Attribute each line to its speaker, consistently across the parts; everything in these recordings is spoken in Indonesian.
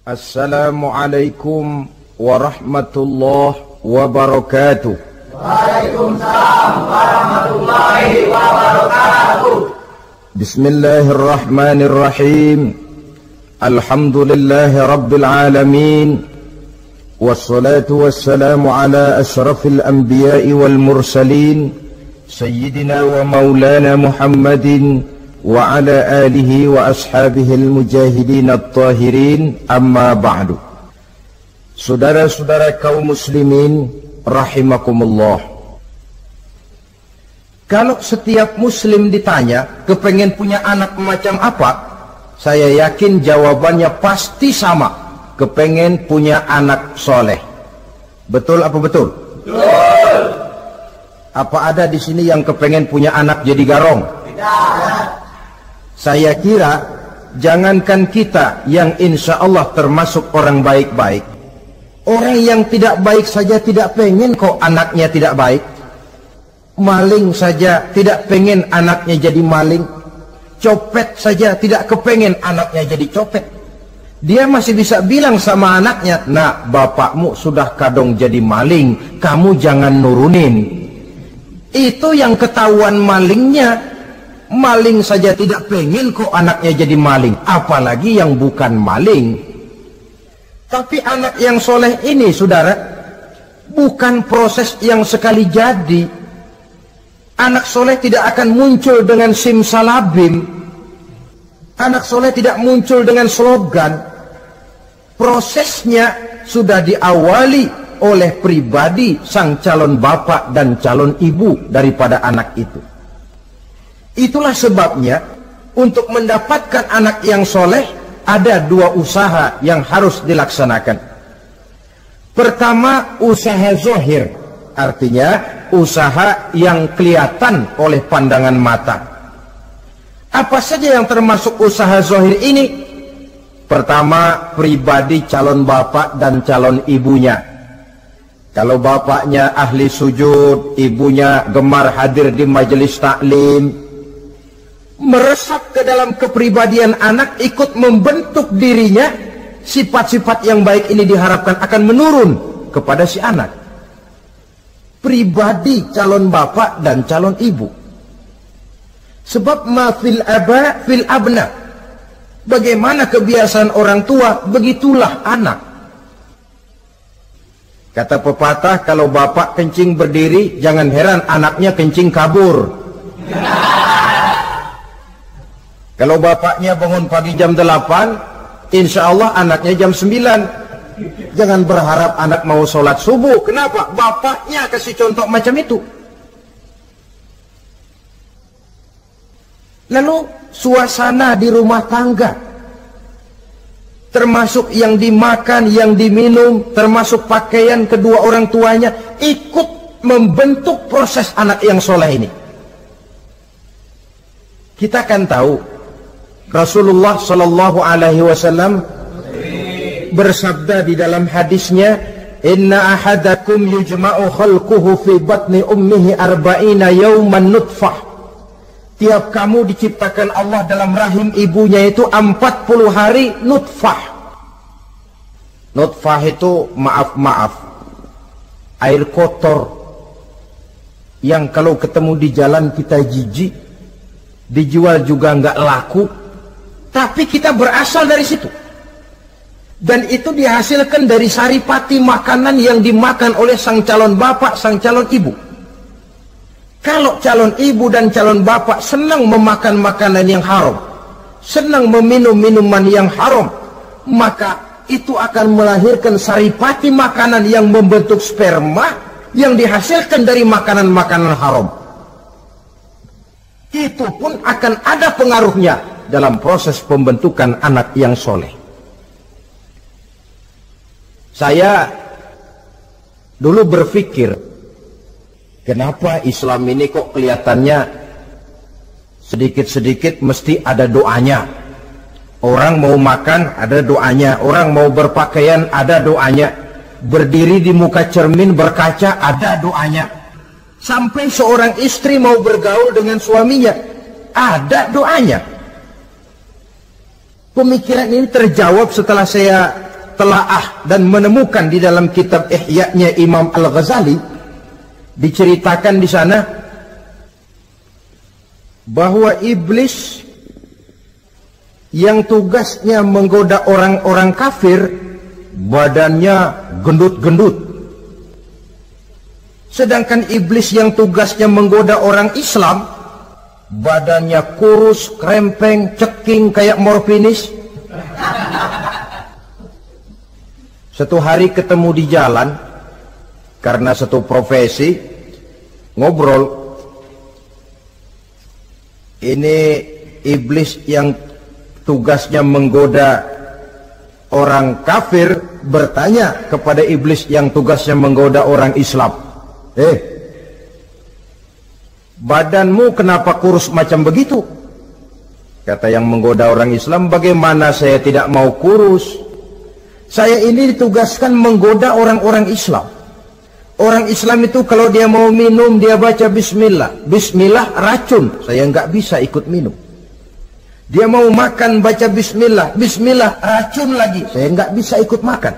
Speaker 1: Assalamualaikum warahmatullahi wabarakatuh.
Speaker 2: Waalaikumsalam warahmatullahi wabarakatuh.
Speaker 1: Bismillahirrahmanirrahim. Alhamdulillahi rabbil alamin. Wassalatu wassalamu ala ashrafil anbiya'i wal mursalin, sayyidina wa maulana Muhammadin wa ala alihi wa ashabihi al-mujahidin at-tahirin, amma ba'du. Saudara-saudara kaum muslimin rahimakumullah, kalau setiap muslim ditanya kepengen punya anak macam apa, saya yakin jawabannya pasti sama, kepengen punya anak soleh. Betul apa betul?
Speaker 2: Betul.
Speaker 1: Apa ada di sini yang kepengen punya anak jadi garong?
Speaker 2: Tidak.
Speaker 1: Saya kira jangankan kita yang insya Allah termasuk orang baik-baik, orang yang tidak baik saja tidak pengen kok anaknya tidak baik. Maling saja tidak pengen anaknya jadi maling. Copet saja tidak kepengen anaknya jadi copet. Dia masih bisa bilang sama anaknya, "Nak, bapakmu sudah kadung jadi maling, kamu jangan nurunin." Itu yang ketahuan malingnya. Maling saja tidak pengen kok anaknya jadi maling, apalagi yang bukan maling. Tapi anak yang soleh ini, saudara, bukan proses yang sekali jadi. Anak soleh tidak akan muncul dengan simsalabim. Anak soleh tidak muncul dengan slogan. Prosesnya sudah diawali oleh pribadi sang calon bapak dan calon ibu daripada anak itu. Itulah sebabnya untuk mendapatkan anak yang soleh ada dua usaha yang harus dilaksanakan. Pertama, usaha zohir, artinya usaha yang kelihatan oleh pandangan mata. Apa saja yang termasuk usaha zohir ini? Pertama, pribadi calon bapak dan calon ibunya. Kalau bapaknya ahli sujud, ibunya gemar hadir di majelis taklim, meresap ke dalam kepribadian anak, ikut membentuk dirinya. Sifat-sifat yang baik ini diharapkan akan menurun kepada si anak. Pribadi calon bapak dan calon ibu. Sebab ma fil aba fil abna. Bagaimana kebiasaan orang tua, begitulah anak. Kata pepatah, kalau bapak kencing berdiri, jangan heran anaknya kencing kabur. Kalau bapaknya bangun pagi jam 8, insya Allah anaknya jam 9. Jangan berharap anak mau sholat subuh. Kenapa? Bapaknya kasih contoh macam itu. Lalu suasana di rumah tangga, termasuk yang dimakan, yang diminum, termasuk pakaian kedua orang tuanya, ikut membentuk proses anak yang soleh ini. Kita kan tahu Rasulullah Shallallahu Alaihi Wasallam bersabda di dalam hadisnya, "Inna ahadakum yujma'u khalquhu fi batni ummihi arba'ina yawman nutfah." Tiap kamu diciptakan Allah dalam rahim ibunya itu 40 hari nutfah. Nutfah itu maaf, air kotor yang kalau ketemu di jalan kita jijik, dijual juga nggak laku. Tapi kita berasal dari situ. Dan itu dihasilkan dari saripati makanan yang dimakan oleh sang calon bapak, sang calon ibu. Kalau calon ibu dan calon bapak senang memakan makanan yang haram, senang meminum minuman yang haram, maka itu akan melahirkan saripati makanan yang membentuk sperma yang dihasilkan dari makanan-makanan haram. Itu pun akan ada pengaruhnya dalam proses pembentukan anak yang soleh. Saya dulu berpikir, kenapa Islam ini kok kelihatannya sedikit-sedikit mesti ada doanya. Orang mau makan ada doanya, orang mau berpakaian ada doanya, berdiri di muka cermin berkaca ada doanya. Sampai seorang istri mau bergaul dengan suaminya ada doanya. Pemikiran ini terjawab setelah saya telaah dan menemukan di dalam kitab Ihya-nya Imam Al-Ghazali, diceritakan di sana bahwa iblis yang tugasnya menggoda orang-orang kafir badannya gendut-gendut, sedangkan iblis yang tugasnya menggoda orang Islam badannya kurus, krempeng, ceking kayak morfinis. Satu hari ketemu di jalan karena satu profesi, ngobrol. Ini iblis yang tugasnya menggoda orang kafir bertanya kepada iblis yang tugasnya menggoda orang Islam, badanmu kenapa kurus macam begitu? Kata yang menggoda orang Islam, bagaimana saya tidak mau kurus? Saya ini ditugaskan menggoda orang-orang Islam. Orang Islam itu kalau dia mau minum dia baca bismillah. Bismillah racun, saya nggak bisa ikut minum. Dia mau makan baca bismillah. Bismillah racun lagi, saya nggak bisa ikut makan.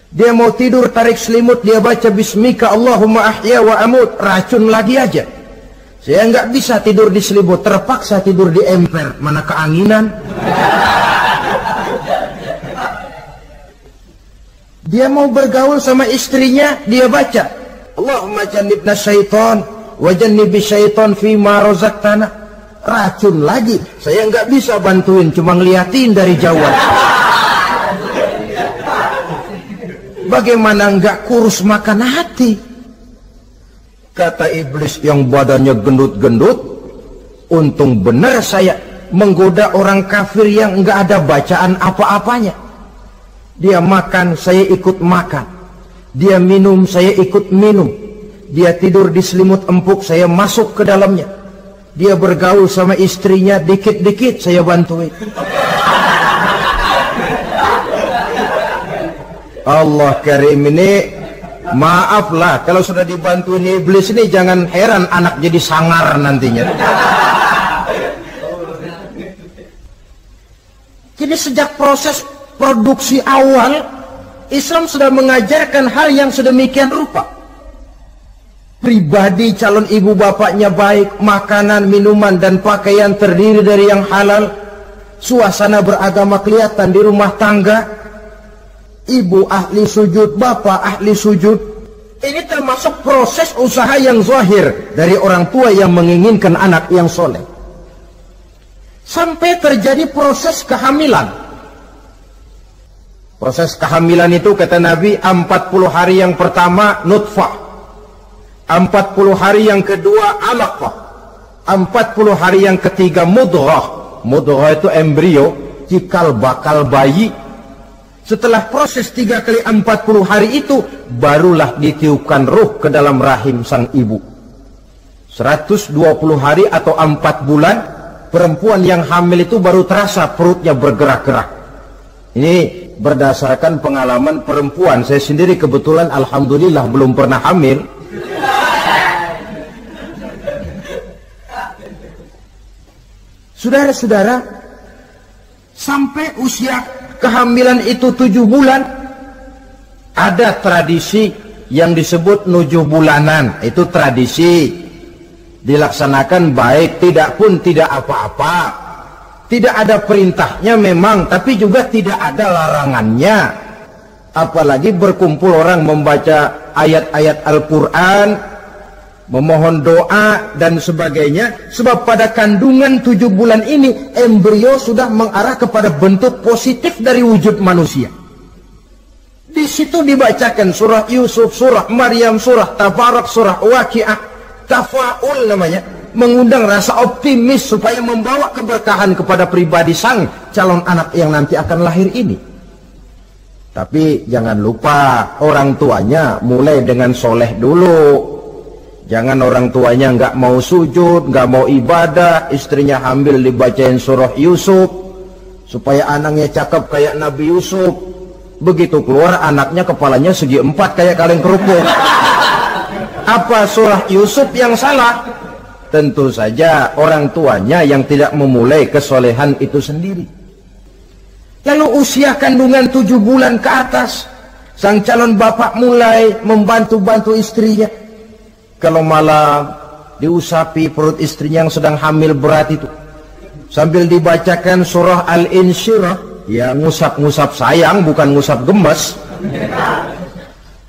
Speaker 1: Dia mau tidur tarik selimut dia baca bismika Allahumma ahya wa amut, racun lagi aja. Saya nggak bisa tidur di selimut, terpaksa tidur di emper, mana keanginan. Dia mau bergaul sama istrinya, dia baca Allahumma jannibna syaitan wa jannibi syaitan fima razaqtana, racun lagi. Saya nggak bisa bantuin, cuma ngeliatin dari jauh. Bagaimana nggak kurus makan hati? Kata iblis yang badannya gendut-gendut, untung benar saya menggoda orang kafir yang nggak ada bacaan apa-apanya. Dia makan, saya ikut makan. Dia minum, saya ikut minum. Dia tidur di selimut empuk, saya masuk ke dalamnya. Dia bergaul sama istrinya, dikit-dikit saya bantuin. Allah Karim ini, maaflah kalau sudah dibantuin iblis ini, jangan heran anak jadi sangar nantinya. Jadi sejak proses produksi awal, Islam sudah mengajarkan hal yang sedemikian rupa. Pribadi calon ibu bapaknya baik, makanan, minuman, dan pakaian terdiri dari yang halal. Suasana beragama kelihatan di rumah tangga. Ibu ahli sujud, bapak ahli sujud. Ini termasuk proses usaha yang zahir dari orang tua yang menginginkan anak yang soleh. Sampai terjadi proses kehamilan. Proses kehamilan itu kata Nabi 40 hari yang pertama nutfah, 40 hari yang kedua alaqah, 40 hari yang ketiga mudghah. Mudghah itu embrio, cikal bakal bayi. Setelah proses 3 kali 40 hari itu, barulah ditiupkan ruh ke dalam rahim sang ibu. 120 hari atau 4 bulan, perempuan yang hamil itu baru terasa perutnya bergerak-gerak. Ini berdasarkan pengalaman perempuan. Saya sendiri kebetulan alhamdulillah belum pernah hamil. Saudara-saudara, sampai usia kehamilan itu 7 bulan, ada tradisi yang disebut 7 bulanan. Itu tradisi dilaksanakan baik, tidak pun tidak apa-apa. Tidak ada perintahnya memang, tapi juga tidak ada larangannya. Apalagi berkumpul orang membaca ayat-ayat Al-Quran, memohon doa dan sebagainya. Sebab pada kandungan 7 bulan ini, embrio sudah mengarah kepada bentuk positif dari wujud manusia. Di situ dibacakan surah Yusuf, surah Maryam, surah Tabarak, surah Waqi'ah, Tafa'ul namanya. Mengundang rasa optimis supaya membawa keberkahan kepada pribadi sang calon anak yang nanti akan lahir ini. Tapi jangan lupa orang tuanya mulai dengan soleh dulu. Jangan orang tuanya nggak mau sujud, nggak mau ibadah, istrinya hamil dibacain surah Yusuf supaya anaknya cakep kayak Nabi Yusuf. Begitu keluar anaknya kepalanya segi 4 kayak kaleng kerupuk. Apa surah Yusuf yang salah? Tentu saja orang tuanya yang tidak memulai kesolehan itu sendiri. Lalu usia kandungan 7 bulan ke atas, sang calon bapak mulai membantu-bantu istrinya. Kalau malam diusapi perut istrinya yang sedang hamil berat itu, sambil dibacakan surah Al-Insyirah, ya ngusap-ngusap sayang, bukan ngusap gemes.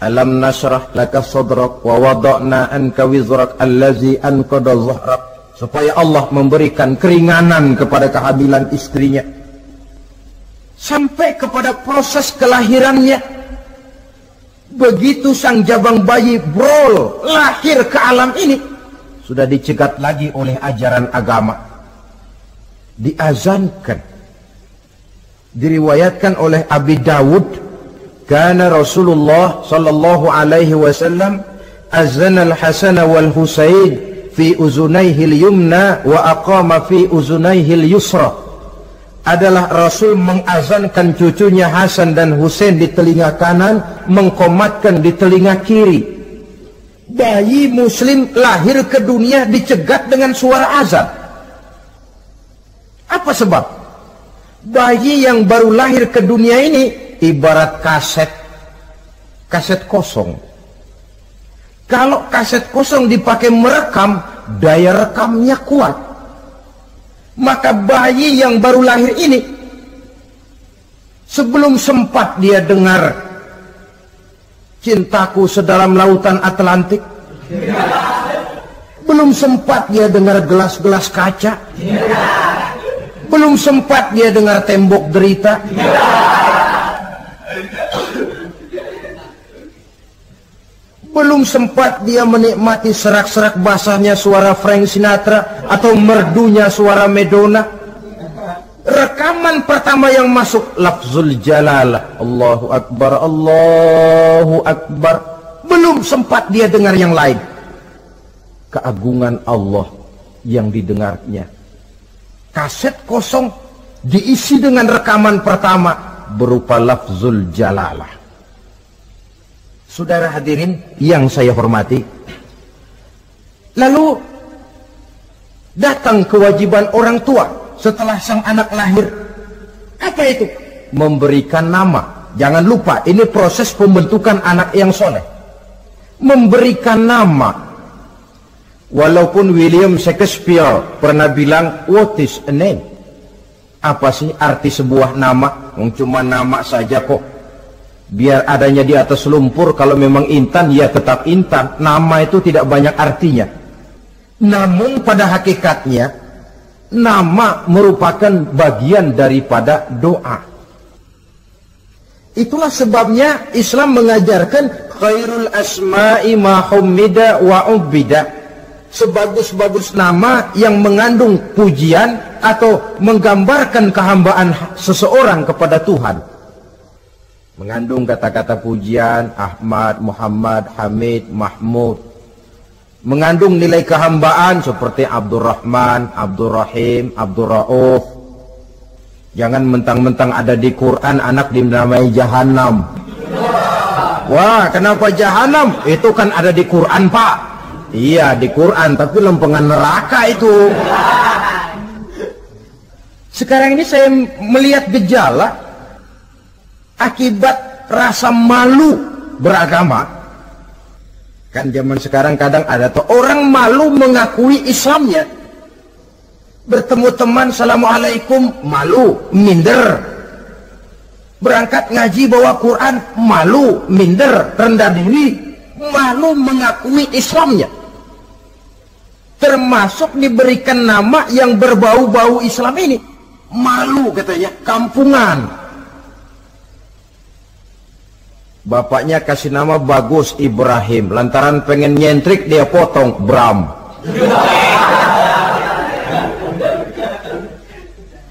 Speaker 1: Alam nashrah laka sadrak wa wada'na anka wizrak allazi anqadha dhahrak, supaya Allah memberikan keringanan kepada kehamilan istrinya. Sampai kepada proses kelahirannya, begitu sang jabang bayi brol lahir ke alam ini, sudah dicegat lagi oleh ajaran agama, diazankan. Diriwayatkan oleh Abi Dawud, kana Rasulullah sallallahu alaihi wasallam azana al-Hasan wal Husain fi uzunaihi al-yumna wa aqama fi uzunaihi al-yusra. Adalah Rasul mengazankan cucunya Hasan dan Husain di telinga kanan, mengkomatkan di telinga kiri. Bayi muslim lahir ke dunia dicegat dengan suara azan. Apa sebab? Bayi yang baru lahir ke dunia ini ibarat kaset kosong. Kalau kaset kosong dipakai merekam, daya rekamnya kuat. Maka bayi yang baru lahir ini, sebelum sempat dia dengar cintaku sedalam lautan Atlantik, belum sempat dia dengar gelas-gelas kaca, belum sempat dia dengar tembok derita, belum sempat dia menikmati serak-serak basahnya suara Frank Sinatra atau merdunya suara Madonna. Rekaman pertama yang masuk lafzul jalalah, Allahu Akbar, Allahu Akbar. Belum sempat dia dengar yang lain. Keagungan Allah yang didengarnya. Kaset kosong diisi dengan rekaman pertama berupa lafzul jalalah. Saudara hadirin yang saya hormati, lalu datang kewajiban orang tua setelah sang anak lahir. Apa itu? Memberikan nama. Jangan lupa, ini proses pembentukan anak yang soleh. Memberikan nama. Walaupun William Shakespeare pernah bilang, what is a name? Apa sih arti sebuah nama? Cuma nama saja kok. Biar adanya di atas lumpur, kalau memang intan, ya tetap intan. Nama itu tidak banyak artinya. Namun pada hakikatnya, nama merupakan bagian daripada doa. Itulah sebabnya Islam mengajarkan khairul asma'i ma hummida wa ubida. Sebagus-bagus nama yang mengandung pujian atau menggambarkan kehambaan seseorang kepada Tuhan. Mengandung kata-kata pujian, Ahmad, Muhammad, Hamid, Mahmud. Mengandung nilai kehambaan seperti Abdurrahman, Abdurrahim, Abdurrauf. Jangan mentang-mentang ada di Quran anak dinamai Jahannam. Wah, kenapa Jahannam? Itu kan ada di Quran, Pak. Iya, di Quran, tapi lempengan neraka itu. Sekarang ini saya melihat gejala akibat rasa malu beragama. Kan zaman sekarang kadang ada tuh orang malu mengakui Islamnya. Bertemu teman, Assalamualaikum, malu, minder. Berangkat ngaji bawa Quran, malu, minder, rendah diri, malu mengakui Islamnya. Termasuk diberikan nama yang berbau-bau Islam ini. Malu katanya, kampungan. Bapaknya kasih nama bagus Ibrahim, lantaran pengen nyentrik dia potong Bram.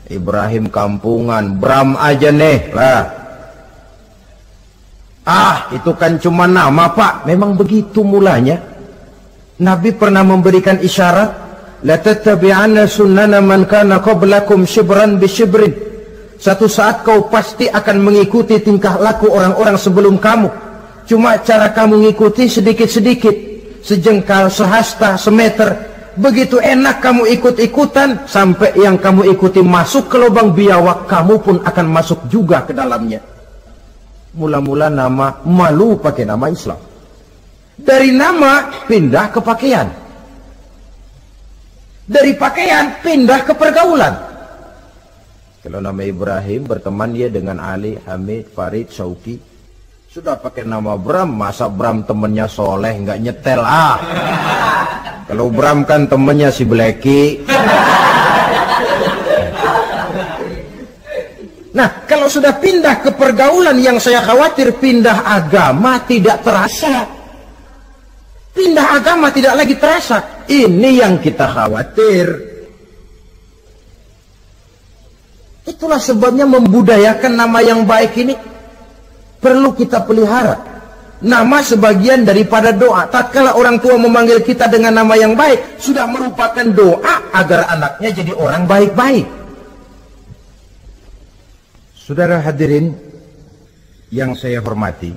Speaker 1: Ibrahim kampungan, Bram aja nih lah. Ah, itu kan cuma nama, Pak. Memang begitu mulanya. Nabi pernah memberikan isyarat, la tattabi'anna sunnana man kana qablakum shibran bi shibrin. Satu saat kau pasti akan mengikuti tingkah laku orang-orang sebelum kamu. Cuma cara kamu mengikuti sedikit-sedikit. Sejengkal, sehasta, semeter. Begitu enak kamu ikut-ikutan, sampai yang kamu ikuti masuk ke lubang biawak, kamu pun akan masuk juga ke dalamnya. Mula-mula nama, malu pakai nama Islam. Dari nama pindah ke pakaian. Dari pakaian pindah ke pergaulan. Kalau nama Ibrahim, berteman dia dengan Ali, Hamid, Farid, Syauki. Sudah pakai nama Bram, masa Bram temennya soleh, nggak nyetel Kalau Bram kan temennya si Blacky. Nah, kalau sudah pindah ke pergaulan, yang saya khawatir pindah agama tidak terasa. Pindah agama tidak lagi terasa. Ini yang kita khawatir. Itulah sebabnya membudayakan nama yang baik ini perlu kita pelihara. Nama sebagian daripada doa. Tatkala orang tua memanggil kita dengan nama yang baik, sudah merupakan doa agar anaknya jadi orang baik-baik. Saudara hadirin yang saya hormati,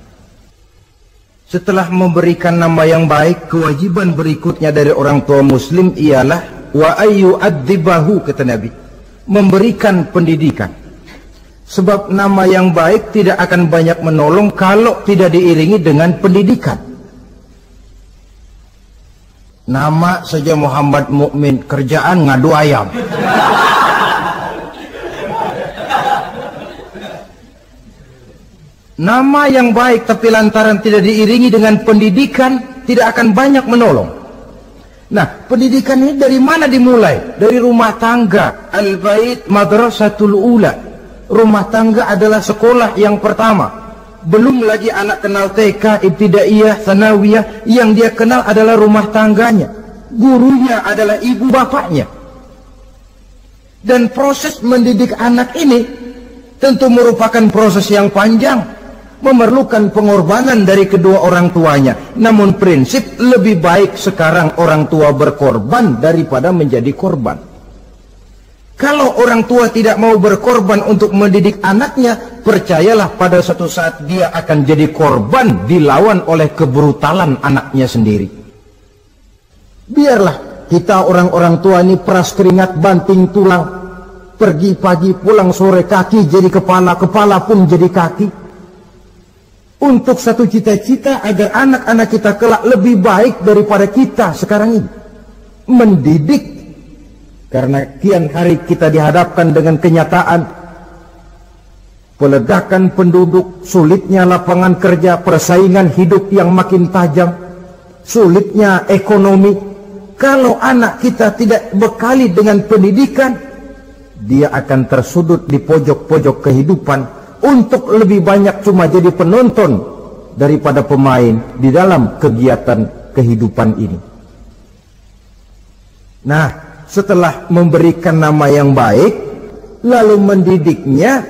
Speaker 1: setelah memberikan nama yang baik, kewajiban berikutnya dari orang tua muslim ialah wa ayyu'adzibahu, kata Nabi, memberikan pendidikan. Sebab nama yang baik tidak akan banyak menolong kalau tidak diiringi dengan pendidikan. Nama saja Muhammad Mukmin, kerjaan ngadu ayam. Nama yang baik tapi lantaran tidak diiringi dengan pendidikan, tidak akan banyak menolong. Nah, pendidikan ini dari mana dimulai? Dari rumah tangga. Al-bait madrasatul ula. Rumah tangga adalah sekolah yang pertama. Belum lagi anak kenal TK, ibtidaiyah, tsanawiyah. Yang dia kenal adalah rumah tangganya. Gurunya adalah ibu bapaknya. Dan proses mendidik anak ini tentu merupakan proses yang panjang, memerlukan pengorbanan dari kedua orang tuanya. Namun prinsip lebih baik sekarang orang tua berkorban daripada menjadi korban. Kalau orang tua tidak mau berkorban untuk mendidik anaknya, percayalah pada suatu saat dia akan jadi korban, dilawan oleh kebrutalan anaknya sendiri. Biarlah kita orang-orang tua ini peras keringat banting tulang, pergi pagi pulang sore, kaki jadi kepala, kepala pun jadi kaki, untuk satu cita-cita agar anak-anak kita kelak lebih baik daripada kita sekarang ini. Mendidik. Karena kian hari kita dihadapkan dengan kenyataan peledakan penduduk, sulitnya lapangan kerja, persaingan hidup yang makin tajam, sulitnya ekonomi. Kalau anak kita tidak bekali dengan pendidikan, dia akan tersudut di pojok-pojok kehidupan untuk lebih banyak cuma jadi penonton daripada pemain di dalam kegiatan kehidupan ini. Nah, setelah memberikan nama yang baik, lalu mendidiknya,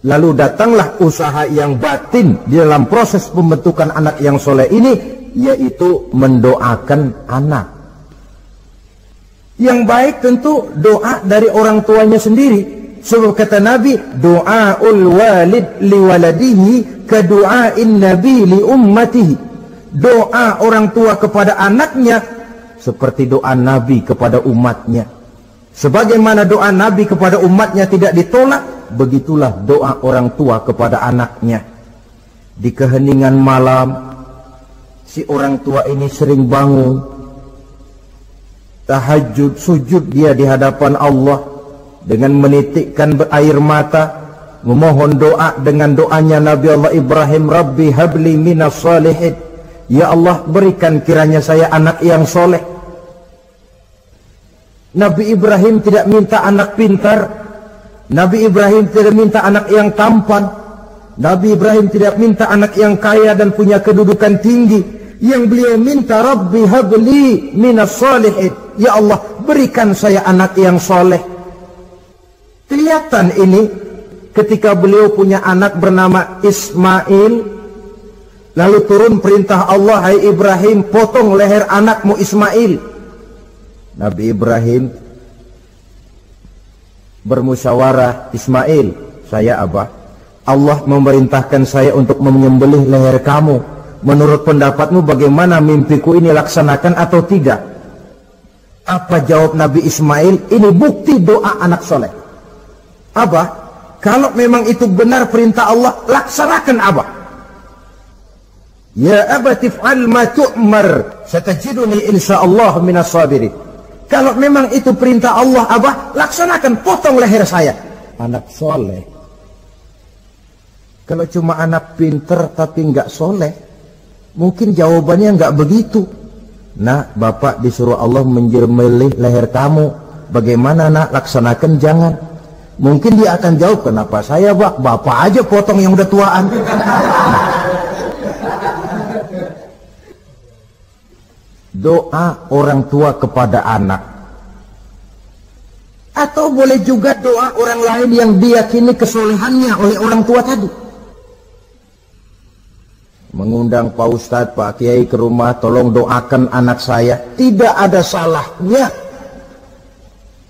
Speaker 1: lalu datanglah usaha yang batin di dalam proses pembentukan anak yang soleh ini, yaitu mendoakan anak. Yang baik tentu doa dari orang tuanya sendiri. Sebab kata Nabi, doaul walid liwaladihi kadu'ain nabi li ummatihi. Doa orang tua kepada anaknya seperti doa Nabi kepada umatnya. Sebagaimana doa Nabi kepada umatnya tidak ditolak, begitulah doa orang tua kepada anaknya. Di keheningan malam, si orang tua ini sering bangun, tahajud, sujud dia di hadapan Allah dengan menitikkan air mata, memohon doa dengan doanya Nabi Allah Ibrahim, Rabbi habli minas salihin. Ya Allah, berikan kiranya saya anak yang soleh. Nabi Ibrahim tidak minta anak pintar. Nabi Ibrahim tidak minta anak yang tampan. Nabi Ibrahim tidak minta anak yang kaya dan punya kedudukan tinggi. Yang beliau minta, Rabbi habli minas salihin. Ya Allah, berikan saya anak yang soleh. Kelihatan ini ketika beliau punya anak bernama Ismail. Lalu turun perintah Allah, hai Ibrahim, potong leher anakmu Ismail. Nabi Ibrahim bermusyawarah, Ismail, saya Abah, Allah memerintahkan saya untuk menyembelih leher kamu. Menurut pendapatmu bagaimana, mimpiku ini laksanakan atau tidak? Apa jawab Nabi Ismail? Ini bukti doa anak soleh. Abah, kalau memang itu benar perintah Allah, laksanakan Abah. Ya abati fa'al ma tu'mar, satajiduni insyaallah minas sabirin. Kalau memang itu perintah Allah, Abah, laksanakan, potong leher saya. Anak soleh. Kalau cuma anak pinter tapi nggak soleh, mungkin jawabannya nggak begitu. Nak, bapak disuruh Allah menjermelih leher kamu. Bagaimana nak, laksanakan jangan. Mungkin dia akan jawab, kenapa saya bapak aja potong yang udah tuaan. Doa orang tua kepada anak. Atau boleh juga doa orang lain yang diyakini kesolehannya oleh orang tua tadi. Mengundang Pak Ustadz, Pak Kiai ke rumah, tolong doakan anak saya. Tidak ada salahnya.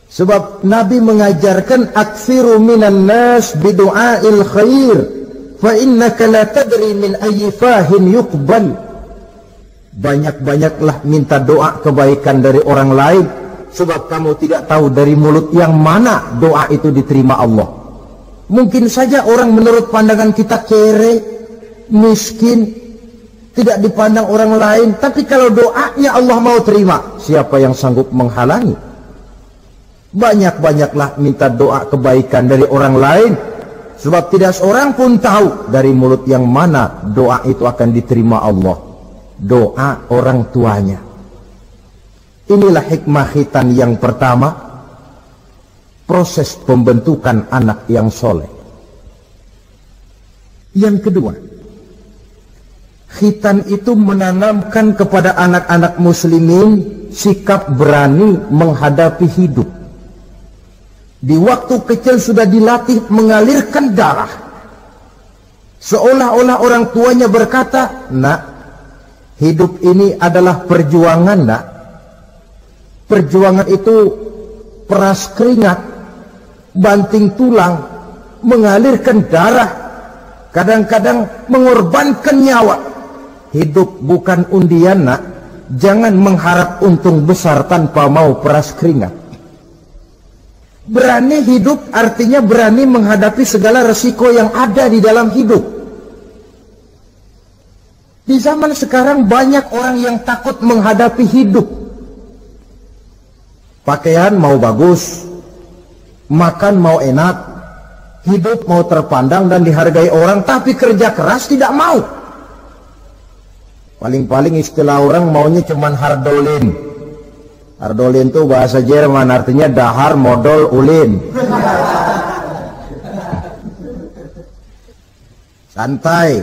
Speaker 1: Sebab Nabi mengajarkan aktsiru minan nas bidu'ail khair fa innaka la tadri min ayyi fahin yuqbal. Banyak-banyaklah minta doa kebaikan dari orang lain, sebab kamu tidak tahu dari mulut yang mana doa itu diterima Allah. Mungkin saja orang menurut pandangan kita kere, miskin, tidak dipandang orang lain, tapi kalau doanya Allah mau terima, siapa yang sanggup menghalangi? Banyak-banyaklah minta doa kebaikan dari orang lain, sebab tidak seorang pun tahu dari mulut yang mana doa itu akan diterima Allah. Doa orang tuanya. Inilah hikmah khitan yang pertama, proses pembentukan anak yang soleh. Yang kedua, khitan itu menanamkan kepada anak-anak muslimin sikap berani menghadapi hidup. Di waktu kecil sudah dilatih mengalirkan darah. Seolah-olah orang tuanya berkata, nak, hidup ini adalah perjuangan, nak. Perjuangan itu peras keringat, banting tulang, mengalirkan darah, kadang-kadang mengorbankan nyawa. Hidup bukan undian, nak. Jangan mengharap untung besar tanpa mau peras keringat. Berani hidup artinya berani menghadapi segala resiko yang ada di dalam hidup. Di zaman sekarang banyak orang yang takut menghadapi hidup. Pakaian mau bagus, makan mau enak, hidup mau terpandang dan dihargai orang, tapi kerja keras tidak mau. Paling-paling istilah orang maunya cuman hardolin. Hardolin itu bahasa Jerman, artinya dahar modal ulin. Santai.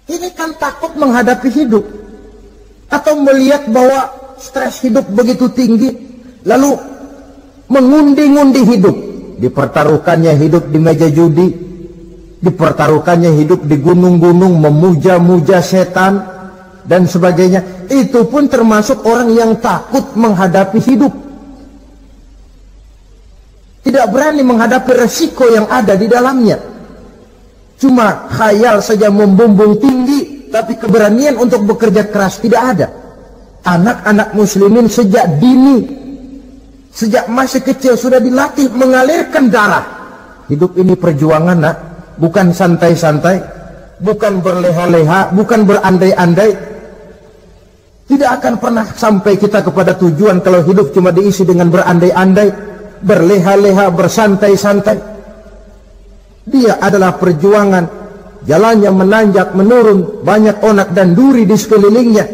Speaker 1: Ini kan takut menghadapi hidup, atau melihat bahwa stres hidup begitu tinggi, lalu mengundi-ngundi hidup. Dipertaruhkannya hidup di meja judi, dipertaruhkannya hidup di gunung-gunung, memuja-muja setan dan sebagainya. Itu pun termasuk orang yang takut menghadapi hidup. Tidak berani menghadapi resiko yang ada di dalamnya. Cuma khayal saja membumbung tinggi, tapi keberanian untuk bekerja keras tidak ada. Anak-anak muslimin sejak dini, sejak masih kecil sudah dilatih mengalirkan darah. Hidup ini perjuangan, nak. Bukan santai-santai, bukan berleha-leha, bukan berandai-andai. Tidak akan pernah sampai kita kepada tujuan kalau hidup cuma diisi dengan berandai-andai, berleha-leha, bersantai-santai. Dia adalah perjuangan, jalannya menanjak, menurun, banyak onak dan duri di sekelilingnya.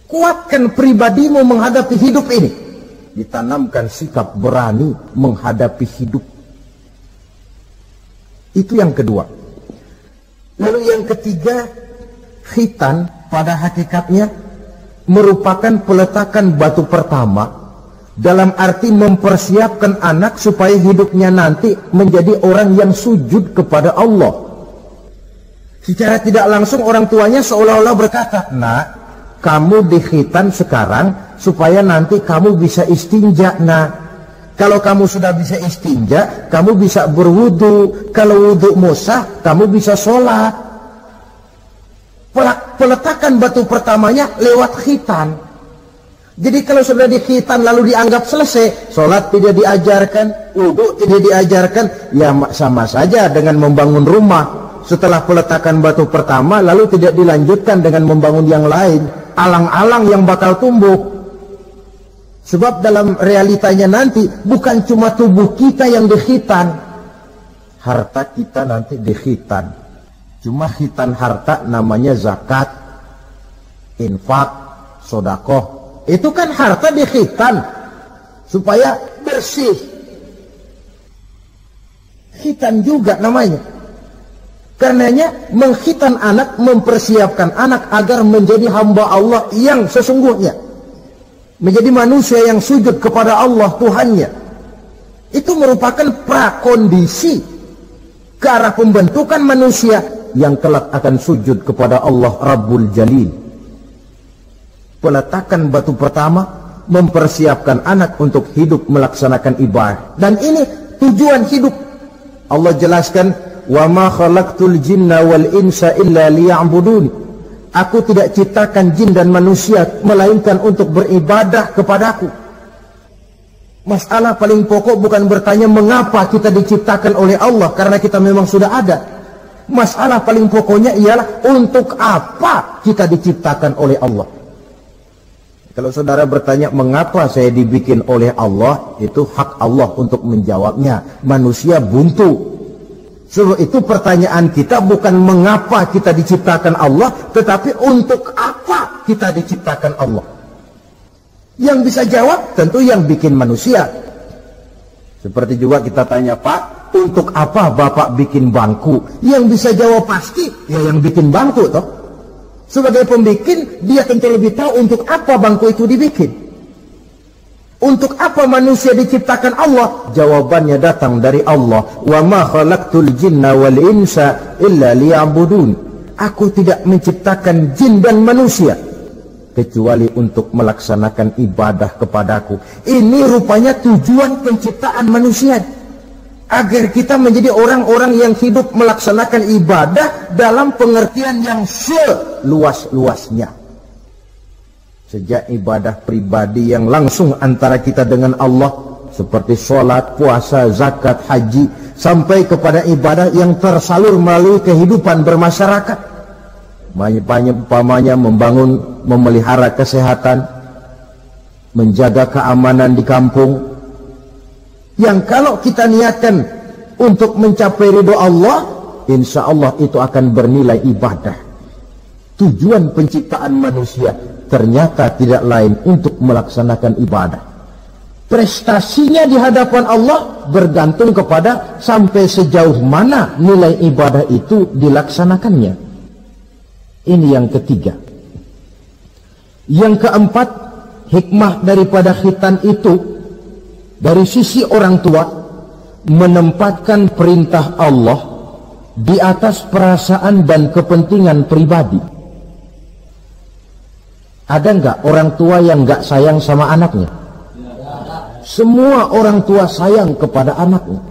Speaker 1: Kuatkan pribadimu menghadapi hidup ini. Ditanamkan sikap berani menghadapi hidup. Itu yang kedua. Lalu yang ketiga, khitan pada hakikatnya merupakan peletakan batu pertama, dalam arti mempersiapkan anak supaya hidupnya nanti menjadi orang yang sujud kepada Allah. Secara tidak langsung orang tuanya seolah-olah berkata, nak, kamu dikhitan sekarang supaya nanti kamu bisa istinja, nak. Kalau kamu sudah bisa istinja, kamu bisa berwudu. Kalau wudumu sah, kamu bisa sholat. Peletakan batu pertamanya lewat khitan. Jadi kalau sudah dikhitan lalu dianggap selesai, sholat tidak diajarkan, wudhu tidak diajarkan, ya sama saja dengan membangun rumah. Setelah peletakan batu pertama lalu tidak dilanjutkan dengan membangun yang lain, alang-alang yang bakal tumbuh. Sebab dalam realitanya nanti bukan cuma tubuh kita yang dikhitan, harta kita nanti dikhitan. Cuma khitan harta namanya zakat, infak, sodakoh. Itu kan harta dikhitan supaya bersih. Khitan juga namanya. Karenanya mengkhitan anak, mempersiapkan anak agar menjadi hamba Allah yang sesungguhnya, menjadi manusia yang sujud kepada Allah Tuhannya. Itu merupakan prakondisi ke arah pembentukan manusia yang kelak akan sujud kepada Allah Rabbul Jalil. Peletakan batu pertama mempersiapkan anak untuk hidup melaksanakan ibadah, dan ini tujuan hidup. Allah jelaskan, wa ma khalaqtul jinna wal insa illa liya'budun. Aku tidak ciptakan jin dan manusia melainkan untuk beribadah kepadaku. Masalah paling pokok bukan bertanya mengapa kita diciptakan oleh Allah, karena kita memang sudah ada. Masalah paling pokoknya ialah untuk apa kita diciptakan oleh Allah. Kalau saudara bertanya mengapa saya dibikin oleh Allah, itu hak Allah untuk menjawabnya. Manusia buntu. Sebab itu pertanyaan kita bukan mengapa kita diciptakan Allah, tetapi untuk apa kita diciptakan Allah. Yang bisa jawab tentu yang bikin manusia. Seperti juga kita tanya, Pak, untuk apa Bapak bikin bangku? Yang bisa jawab pasti ya yang bikin bangku toh. Sebagai pembikin, dia tentu lebih tahu untuk apa bangku itu dibikin. Untuk apa manusia diciptakan Allah? Jawabannya datang dari Allah. Wa ma khalaqtul jinna wal insa illa liya'budun. Aku tidak menciptakan jin dan manusia kecuali untuk melaksanakan ibadah kepadaku. Ini rupanya tujuan penciptaan manusia, agar kita menjadi orang-orang yang hidup melaksanakan ibadah dalam pengertian yang seluas-luasnya. Sejak ibadah pribadi yang langsung antara kita dengan Allah, seperti sholat, puasa, zakat, haji, sampai kepada ibadah yang tersalur melalui kehidupan bermasyarakat. Umpamanya membangun, memelihara kesehatan, menjaga keamanan di kampung, yang kalau kita niatkan untuk mencapai ridho Allah, insya Allah itu akan bernilai ibadah. Tujuan penciptaan manusia ternyata tidak lain untuk melaksanakan ibadah. Prestasinya di hadapan Allah bergantung kepada sampai sejauh mana nilai ibadah itu dilaksanakannya. Ini yang ketiga. Yang keempat, hikmah daripada khitan itu dari sisi orang tua, menempatkan perintah Allah di atas perasaan dan kepentingan pribadi. Ada nggak orang tua yang nggak sayang sama anaknya? Semua orang tua sayang kepada anaknya.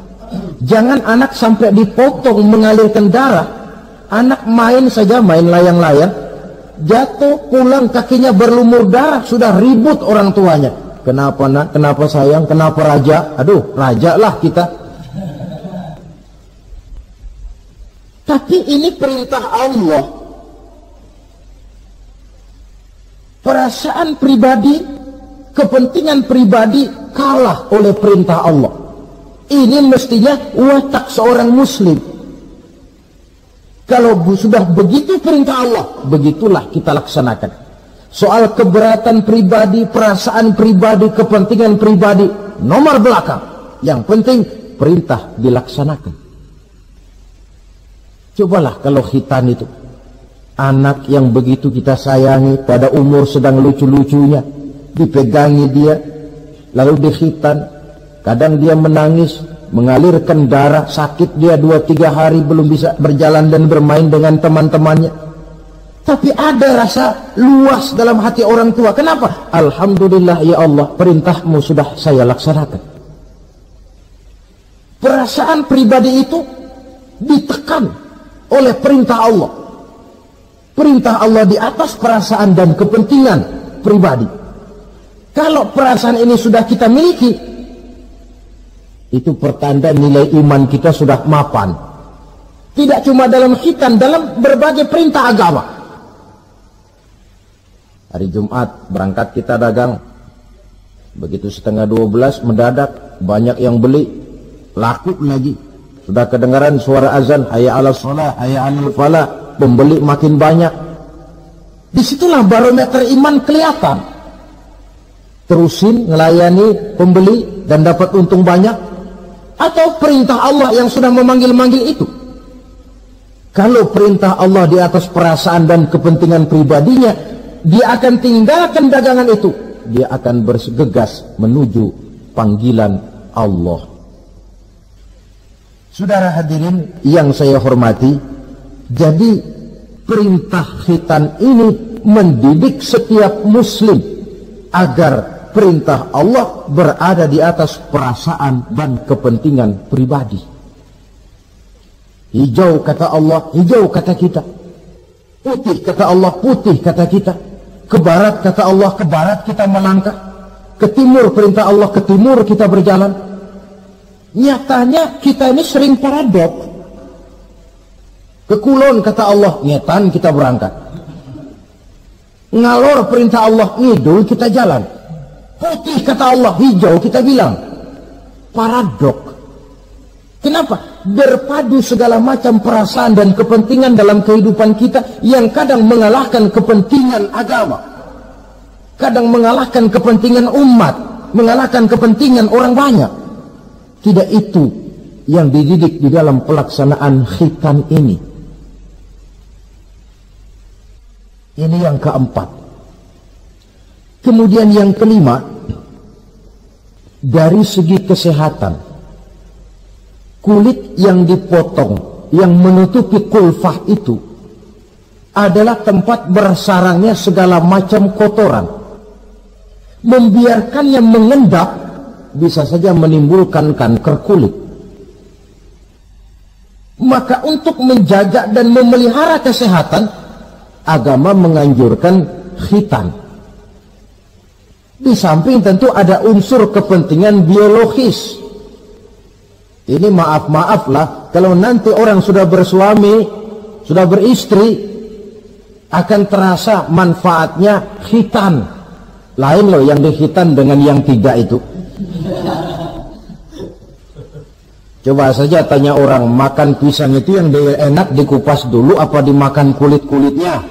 Speaker 1: Jangan anak sampai dipotong mengalirkan darah. Anak main saja, main layang-layang, jatuh, pulang kakinya berlumur darah, sudah ribut orang tuanya. Kenapa nak? Kenapa sayang? Kenapa raja? Aduh, raja lah kita. Tapi ini perintah Allah. Perasaan pribadi, kepentingan pribadi kalah oleh perintah Allah. Ini mestinya watak seorang muslim. Kalau sudah begitu perintah Allah, begitulah kita laksanakan. Soal keberatan pribadi, perasaan pribadi, kepentingan pribadi, nomor belakang. Yang penting perintah dilaksanakan. Cobalah kalau khitan itu, anak yang begitu kita sayangi, pada umur sedang lucu-lucunya, dipegangi dia, lalu dikhitan. Kadang dia menangis, mengalirkan darah, sakit dia 2-3 hari belum bisa berjalan dan bermain dengan teman-temannya. Tapi ada rasa luas dalam hati orang tua. Kenapa? Alhamdulillah ya Allah, perintahmu sudah saya laksanakan. Perasaan pribadi itu ditekan oleh perintah Allah. Perintah Allah di atas perasaan dan kepentingan pribadi. Kalau perasaan ini sudah kita miliki, itu pertanda nilai iman kita sudah mapan. Tidak cuma dalam khitan, dalam berbagai perintah agama. Hari Jumat berangkat kita dagang, begitu 11:30 mendadak banyak yang beli, laku lagi. Sudah kedengaran suara azan, hayya 'alas shalah, hayya 'alal falah, pembeli makin banyak. Disitulah barometer iman kelihatan. Terusin melayani pembeli dan dapat untung banyak, atau perintah Allah yang sudah memanggil-manggil itu. Kalau perintah Allah di atas perasaan dan kepentingan pribadinya, dia akan tinggalkan dagangan itu. Dia akan bergegas menuju panggilan Allah. Saudara hadirin yang saya hormati, jadi perintah khitan ini mendidik setiap muslim agar perintah Allah berada di atas perasaan dan kepentingan pribadi. Hijau kata Allah, hijau kata kita. Putih kata Allah, putih kata kita. Ke barat kata Allah, ke barat kita melangkah. Ke timur perintah Allah, ke timur kita berjalan. Nyatanya kita ini sering paradok. Ke kulon kata Allah, ngetan kita berangkat. Ngalor perintah Allah, ngidul kita jalan. Putih kata Allah, hijau kita bilang. Paradok. Kenapa? Berpadu segala macam perasaan dan kepentingan dalam kehidupan kita yang kadang mengalahkan kepentingan agama, kadang mengalahkan kepentingan umat, mengalahkan kepentingan orang banyak. Tidak itu yang dididik di dalam pelaksanaan khitan ini. Ini yang keempat. Kemudian yang kelima, dari segi kesehatan, kulit yang dipotong, yang menutupi kulfah itu adalah tempat bersarangnya segala macam kotoran. Membiarkannya mengendap bisa saja menimbulkan kanker kulit. Maka untuk menjaga dan memelihara kesehatan, agama menganjurkan khitan. Di samping tentu ada unsur kepentingan biologis. Ini maaf-maaf lah, kalau nanti orang sudah bersuami, sudah beristri, akan terasa manfaatnya khitan. Lain loh yang dikhitan dengan yang tidak itu. Coba saja tanya orang, makan pisang itu yang enak dikupas dulu apa dimakan kulit-kulitnya?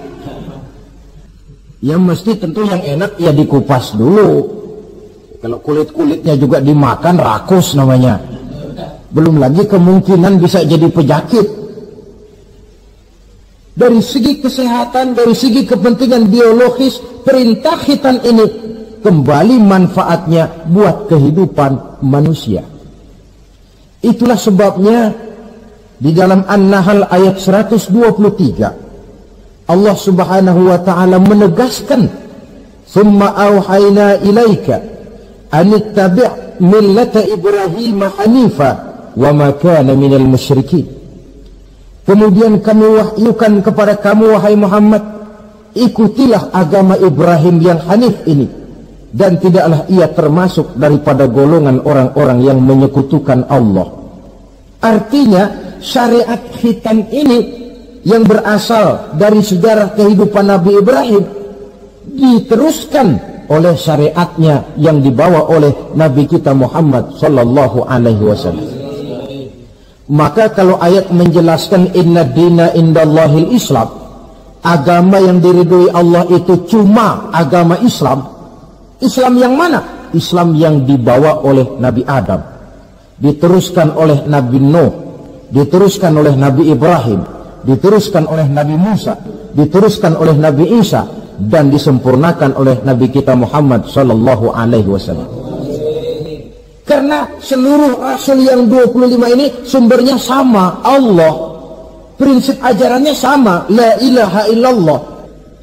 Speaker 1: Ya mesti tentu yang enak ya dikupas dulu. Kalau kulit-kulitnya juga dimakan, rakus namanya. Belum lagi kemungkinan bisa jadi penyakit. Dari segi kesehatan, dari segi kepentingan biologis, perintah khitan ini kembali manfaatnya buat kehidupan manusia. Itulah sebabnya di dalam An-Nahl ayat 123 Allah Subhanahu wa taala menegaskan, "Tsumma auhayna ilaika an ittabi' millata Ibrahim hanifa wa ma kana minal musyrikin." Kemudian kami wahyukan kepada kamu wahai Muhammad, ikutilah agama Ibrahim yang hanif ini, dan tidaklah ia termasuk daripada golongan orang-orang yang menyekutukan Allah. Artinya syariat khitan ini yang berasal dari sejarah kehidupan Nabi Ibrahim diteruskan oleh syariatnya yang dibawa oleh Nabi kita Muhammad sallallahu alaihi wasallam. Maka kalau ayat menjelaskan inna dina indallahil Islam, agama yang diridhoi Allah itu cuma agama Islam. Islam yang mana? Islam yang dibawa oleh Nabi Adam, diteruskan oleh Nabi Nuh, diteruskan oleh Nabi Ibrahim, diteruskan oleh Nabi Musa, diteruskan oleh Nabi Isa, dan disempurnakan oleh Nabi kita Muhammad sallallahu alaihi wasallam. Karena seluruh rasul yang 25 ini sumbernya sama, Allah. Prinsip ajarannya sama, la ilaha illallah.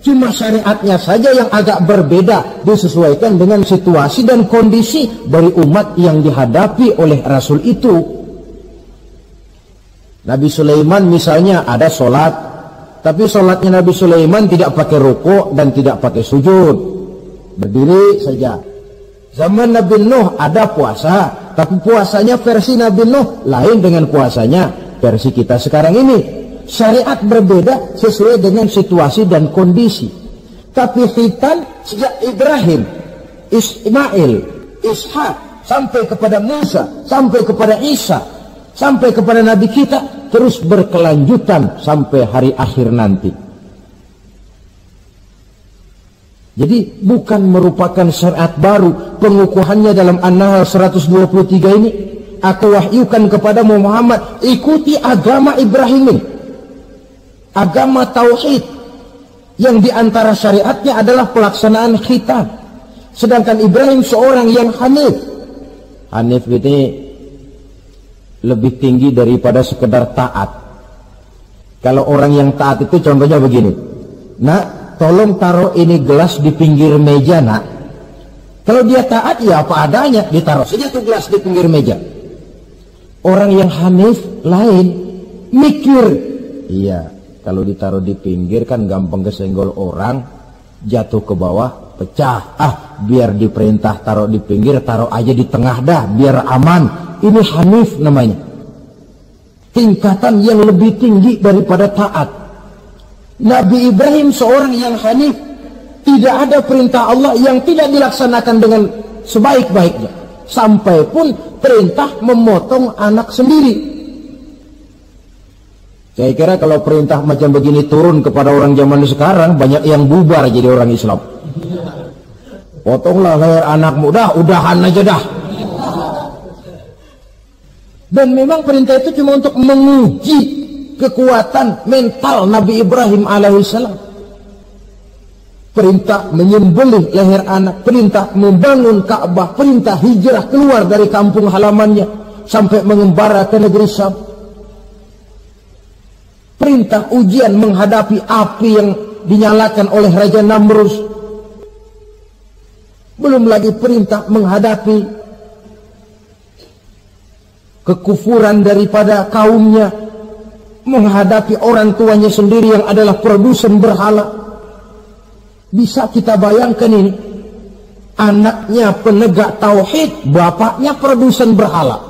Speaker 1: Cuma syariatnya saja yang agak berbeda, disesuaikan dengan situasi dan kondisi dari umat yang dihadapi oleh rasul itu. Nabi Sulaiman misalnya ada sholat, tapi sholatnya Nabi Sulaiman tidak pakai rukuk dan tidak pakai sujud, berdiri saja. Zaman Nabi Nuh ada puasa, tapi puasanya versi Nabi Nuh lain dengan puasanya versi kita sekarang ini. Syariat berbeda sesuai dengan situasi dan kondisi. Tapi khitan sejak Ibrahim, Ismail, Ishak, sampai kepada Musa, sampai kepada Isa, sampai kepada Nabi kita, terus berkelanjutan sampai hari akhir nanti. Jadi bukan merupakan syariat baru. Pengukuhannya dalam An-Nahl 123 ini, aku wahyukan kepada Muhammad, ikuti agama Ibrahim ini, agama tauhid, yang diantara syariatnya adalah pelaksanaan khitan. Sedangkan Ibrahim seorang yang hanif. Hanif ini lebih tinggi daripada sekedar taat. Kalau orang yang taat itu contohnya begini, nak, tolong taruh ini gelas di pinggir meja, nak. Kalau dia taat ya apa adanya, ditaruh saja tuh gelas di pinggir meja. Orang yang hanif lain, mikir. Iya, kalau ditaruh di pinggir kan gampang kesenggol orang, jatuh ke bawah, pecah. Biar diperintah taruh di pinggir, taruh aja di tengah dah, biar aman. Ini hanif namanya. Tingkatan yang lebih tinggi daripada taat. Nabi Ibrahim seorang yang hanif. Tidak ada perintah Allah yang tidak dilaksanakan dengan sebaik-baiknya. Sampai pun perintah memotong anak sendiri. Saya kira kalau perintah macam begini turun kepada orang zaman sekarang, banyak yang bubar jadi orang Islam. Potonglah leher anakmu, dah, udahan aja dah. Dan memang perintah itu cuma untuk menguji kekuatan mental Nabi Ibrahim alaihissalam. Perintah menyembelih leher anak, perintah membangun Ka'bah, perintah hijrah keluar dari kampung halamannya sampai mengembara ke negeri Syam. Perintah ujian menghadapi api yang dinyalakan oleh Raja Namrus. Belum lagi perintah menghadapi kekufuran daripada kaumnya, menghadapi orang tuanya sendiri yang adalah produsen berhala. Bisa kita bayangkan ini, anaknya penegak tauhid, bapaknya produsen berhala.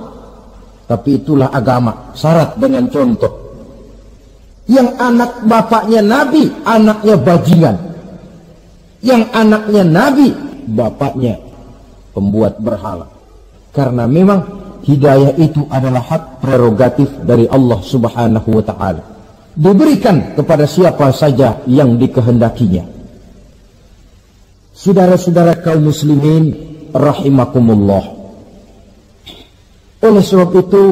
Speaker 1: Tapi itulah agama, syarat dengan contoh. Yang anak bapaknya nabi, anaknya bajingan. Yang anaknya nabi, bapaknya pembuat berhala. Karena memang hidayah itu adalah hak prerogatif dari Allah Subhanahu wa ta'ala. Diberikan kepada siapa saja yang dikehendakinya. Saudara-saudara kaum muslimin rahimakumullah. Oleh sebab itu,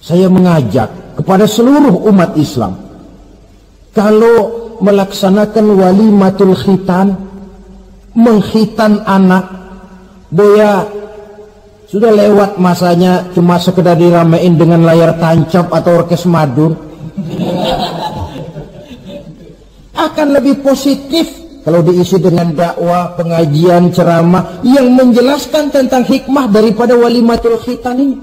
Speaker 1: saya mengajak kepada seluruh umat Islam, kalau melaksanakan walimatul khitan, mengkhitan anak, boya sudah lewat masanya cuma sekedar diramein dengan layar tancap atau orkes madun. Akan lebih positif kalau diisi dengan dakwah, pengajian, ceramah yang menjelaskan tentang hikmah daripada walimatul khitan ini.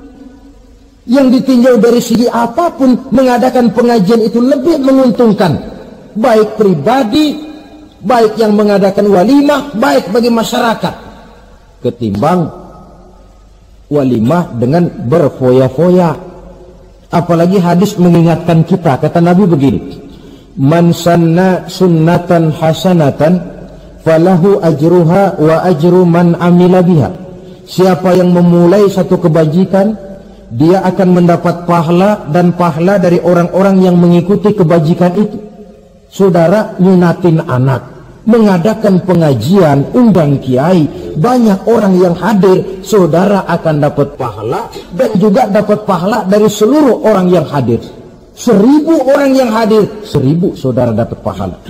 Speaker 1: Yang ditinjau dari segi apapun, mengadakan pengajian itu lebih menguntungkan, baik pribadi, baik yang mengadakan walimah, baik bagi masyarakat, ketimbang walimah dengan berfoya-foya. Apalagi hadis mengingatkan kita, kata Nabi begini, man sanna sunnatan hasanatan falahu ajruha wa ajru man amila biha. Siapa yang memulai satu kebajikan, dia akan mendapat pahala dan pahala dari orang-orang yang mengikuti kebajikan itu. Saudara nyunatin anak, mengadakan pengajian, undang kiai, banyak orang yang hadir, saudara akan dapat pahala dan juga dapat pahala dari seluruh orang yang hadir. 1000 orang yang hadir, 1000 saudara dapat pahala.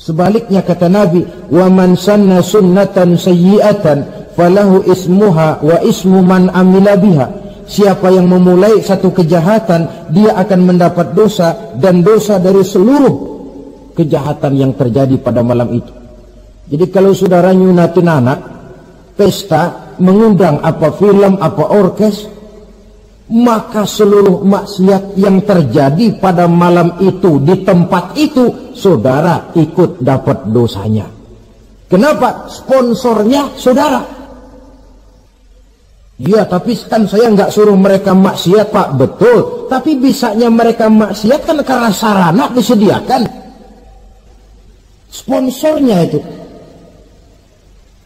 Speaker 1: Sebaliknya kata Nabi, wa man sanna sunnatan sayyi'atan falahu ismuha wa ismu man amila biha. Siapa yang memulai satu kejahatan, dia akan mendapat dosa dan dosa dari seluruh kejahatan yang terjadi pada malam itu. Jadi kalau saudara nyunatin anak, pesta, mengundang apa film, apa orkes, maka seluruh maksiat yang terjadi pada malam itu, di tempat itu, saudara ikut dapat dosanya. Kenapa? Sponsornya saudara. Ya, tapi kan saya nggak suruh mereka maksiat, Pak. Betul. Tapi bisanya mereka maksiat kan karena sarana disediakan. Sponsornya itu.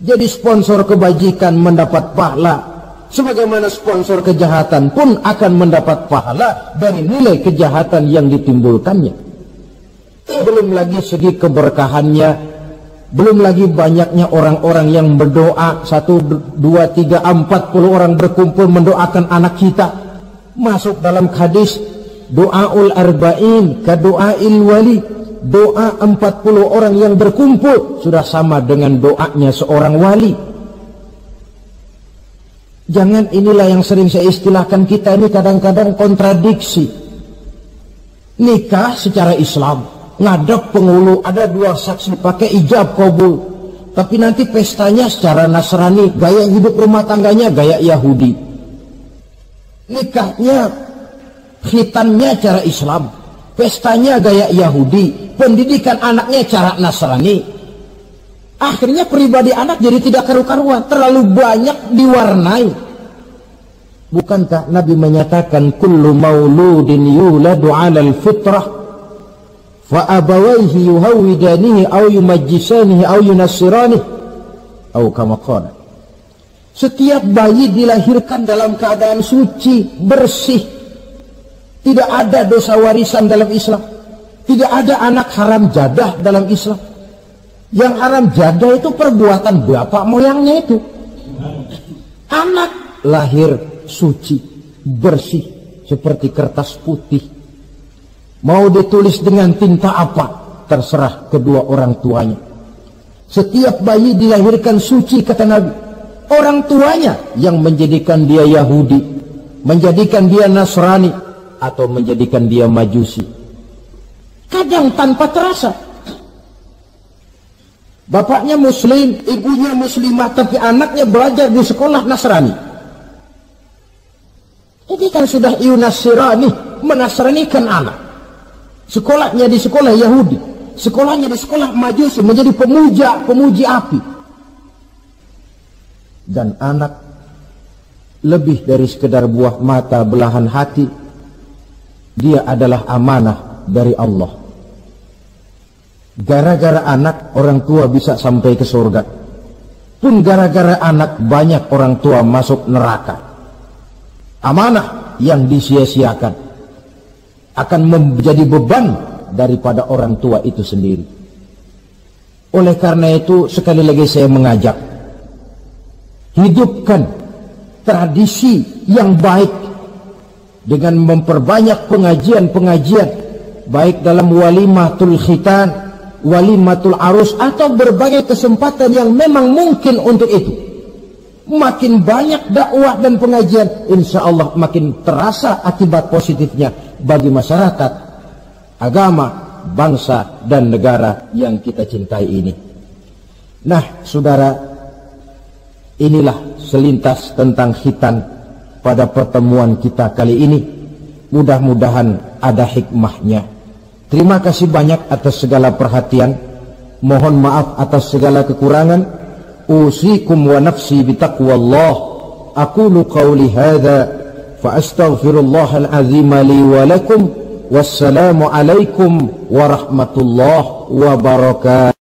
Speaker 1: Jadi sponsor kebajikan mendapat pahala. Sebagaimana sponsor kejahatan pun akan mendapat pahala dari nilai kejahatan yang ditimbulkannya. Belum lagi segi keberkahannya. Belum lagi banyaknya orang-orang yang berdoa. 1, 2, 3, 40 orang berkumpul mendoakan anak kita. Masuk dalam hadis doaul arba'in ka doail wali. Doa 40 orang yang berkumpul sudah sama dengan doanya seorang wali. Jangan, inilah yang sering saya istilahkan, kita ini kadang-kadang kontradiksi. Nikah secara Islam, ngadep penghulu, ada 2 saksi pakai ijab kabul, tapi nanti pestanya secara Nasrani, gaya hidup rumah tangganya gaya Yahudi. Nikahnya, khitannya cara Islam, pestanya gaya Yahudi, pendidikan anaknya cara Nasrani. Akhirnya pribadi anak jadi tidak karu-karuan, terlalu banyak diwarnai. Bukankah Nabi menyatakan kullu mauludin yuladu 'alal fitrah fa abawayhi yuhawidanihi aw yumajjisanihi aw yunassiranihi aw kama qala. Setiap bayi dilahirkan dalam keadaan suci, bersih. Tidak ada dosa warisan dalam Islam. Tidak ada anak haram jadah dalam Islam. Yang haram jadah itu perbuatan bapak moyangnya itu. Anak lahir suci, bersih, seperti kertas putih. Mau ditulis dengan tinta apa, terserah kedua orang tuanya. Setiap bayi dilahirkan suci, kata Nabi. Orang tuanya yang menjadikan dia Yahudi, menjadikan dia Nasrani, atau menjadikan dia Majusi. Kadang tanpa terasa. Bapaknya Muslim, ibunya Muslimah, tapi anaknya belajar di sekolah Nasrani. Ini kan sudah yunasirani, menasranikan anak. Sekolahnya di sekolah Yahudi, sekolahnya di sekolah Majusi, menjadi pemuji api. Dan anak lebih dari sekedar buah mata, belahan hati. Dia adalah amanah dari Allah. Gara-gara anak, orang tua bisa sampai ke surga. Pun gara-gara anak, banyak orang tua masuk neraka. Amanah yang disia-siakan akan menjadi beban daripada orang tua itu sendiri. Oleh karena itu, sekali lagi saya mengajak, hidupkan tradisi yang baik dengan memperbanyak pengajian-pengajian, baik dalam walimatul khitan, walimatul arus, atau berbagai kesempatan yang memang mungkin untuk itu. Makin banyak dakwah dan pengajian, insya Allah makin terasa akibat positifnya bagi masyarakat, agama, bangsa, dan negara yang kita cintai ini. Nah, saudara, inilah selintas tentang khitan pada pertemuan kita kali ini. Mudah-mudahan ada hikmahnya. Terima kasih banyak atas segala perhatian. Mohon maaf atas segala kekurangan. Usikum wa nafsi bitaqwallah. Aqulu qawli hadha fa astaghfirullahal azim li wa lakum. Wassalamu alaikum warahmatullahi wabarakatuh.